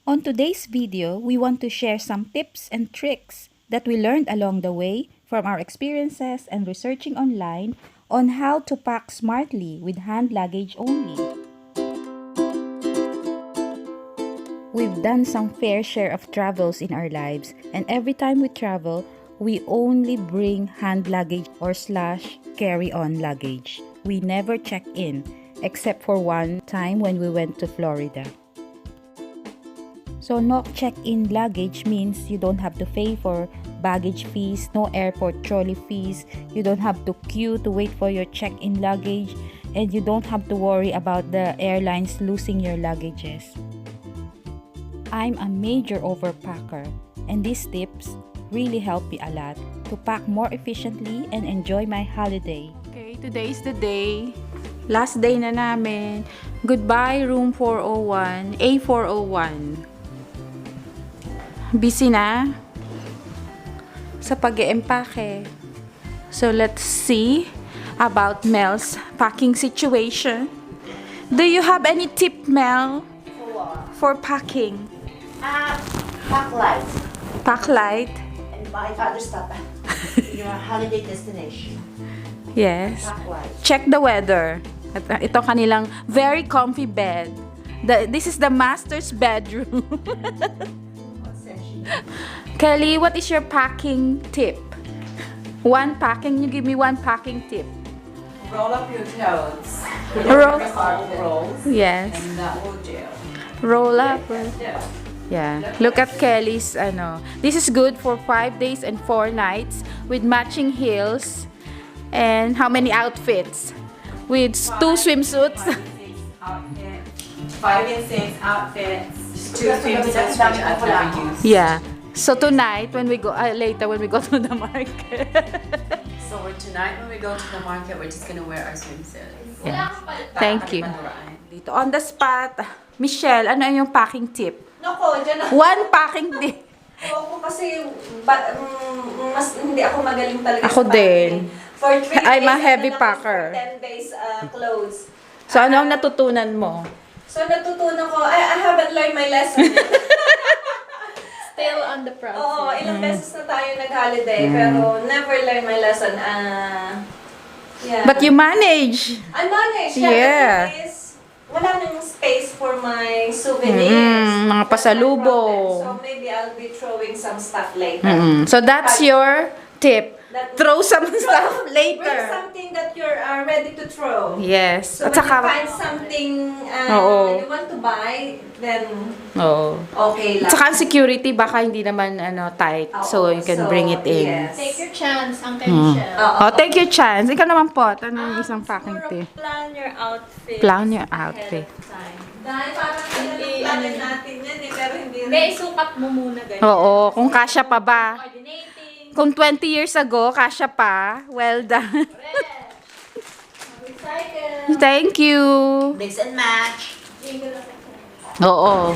On today's video, we want to share some tips and tricks that we learned along the way from our experiences and researching online on how to pack smartly with hand luggage only. We've done some fair share of travels in our lives, and every time we travel, we only bring hand luggage or / carry-on luggage. We never check in, except for one time when we went to Florida. So no check-in luggage means you don't have to pay for baggage fees, no airport trolley fees, you don't have to queue to wait for your check-in luggage, and you don't have to worry about the airlines losing your luggages. I'm a major overpacker, and these tips really help me a lot to pack more efficiently and enjoy my holiday. Okay, today is the day. Last day na namin. Goodbye, room 401, A401. Busy na sa pag-empake. So, let's see about Mel's packing situation. Do you have any tip, Mel, for packing? Pack light. Pack light? And my other stuff at your holiday destination. Yes. Pack light. Check the weather. Ito kanilang very comfy bed. This is the master's bedroom. Kelly, what is your packing tip? You give me one packing tip. Roll up your clothes. Rolls. Yes. And that will do. Roll up. Yeah. Yeah. Look at Kelly's This is good for 5 days and 4 nights with matching heels. And how many outfits? With 2 swimsuits. 5 and 6 outfits. Just 2 swimsuits which I've never used. Yeah. So tonight when we go later when we go to the market. So tonight when we go to the market, we're just gonna wear our swimsuits. Yeah. Thank you. Dito on the spot, Michelle, ano yung packing tip? Nako, dyan ako. One packing tip. Ako kasi, mas hindi ako magaling talaga Ako sa din. packing. For 3 days, I'm a heavy ako packer. For 10 days clothes. So ano ang natutunan mo? So natutunan ko, I haven't learned my lesson. Still on the process. Oo, ilang beses na tayo nag-holiday, pero never learned my lesson. Yeah. But you manage. I managed. Yeah. The thing is, wala nang space for my souvenirs. Mga That's my pasalubong. problem. So maybe I'll be throwing some stuff later. So that's your tip. Throw some stuff Bring later. something that you're ready to throw. Yes. So At when saka, you find something Oo. you want to buy, then oo. okay lang. At saka ang security, baka hindi naman tight. So you can bring it in. Yes. Take your chance, Uncle Michelle. Oo. Oh, take your chance. Ikaw naman po. Ano yung isang packing Siguro tip? plan your outfit. Plan your outfit. Ahead of time. Dahil parang Hindi, planin ano, natin yan pero hindi Hindi, isukat mo muna ganyan. Oo, kung kasya pa ba. Coordinating. Kung 20 years ago, kasya pa. Well done. Correct. Recycle. Thank you. Mix and match. Jingle up. Oo.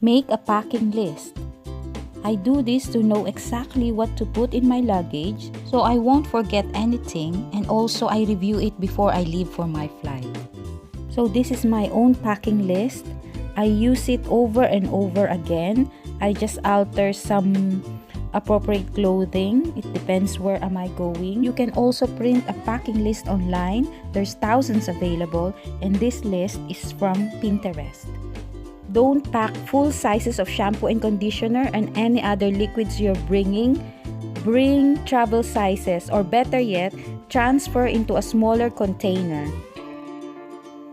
Make a packing list. I do this to know exactly what to put in my luggage so I won't forget anything, and also I review it before I leave for my flight. So this is my own packing list. I use it over and over again. I just alter some appropriate clothing. It depends where am I going. You can also print a packing list online. There's thousands available, and this list is from Pinterest. Don't pack full sizes of shampoo and conditioner and any other liquids you're bringing. Bring travel sizes, or better yet, transfer into a smaller container.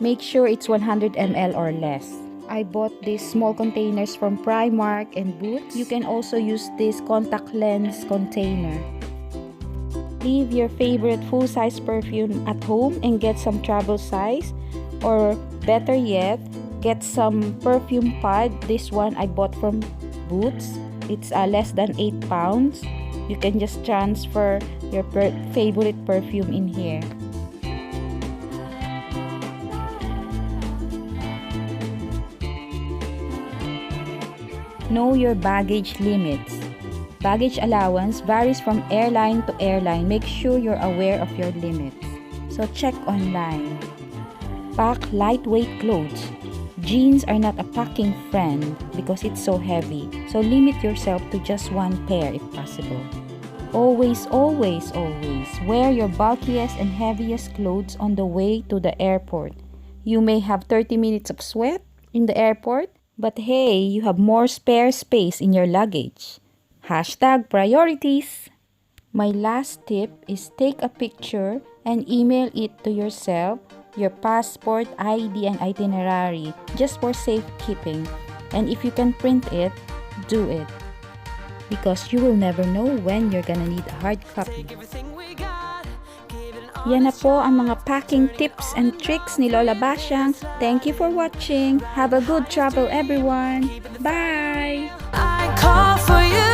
Make sure it's 100 ml or less. I bought these small containers from Primark and Boots. You can also use this contact lens container. Leave your favorite full-size perfume at home and get some travel size, or better yet, get some perfume pod. This one I bought from Boots. It's less than 8 pounds. You can just transfer your favorite perfume in here. Know your baggage limits. Baggage allowance varies from airline to airline. Make sure you're aware of your limits. So check online. Pack lightweight clothes. Jeans are not a packing friend because it's so heavy. So limit yourself to just one pair if possible. Always, always, always wear your bulkiest and heaviest clothes on the way to the airport. You may have 30 minutes of sweat in the airport, but hey, you have more spare space in your luggage. Hashtag priorities. My last tip is take a picture and email it to yourself, your passport, ID, and itinerary, just for safekeeping. And if you can print it, do it. Because you will never know when you're gonna need a hard copy. Yan na po ang mga packing tips and tricks ni Lola Basyang. Thank you for watching. Have a good travel everyone. Bye! I call for you.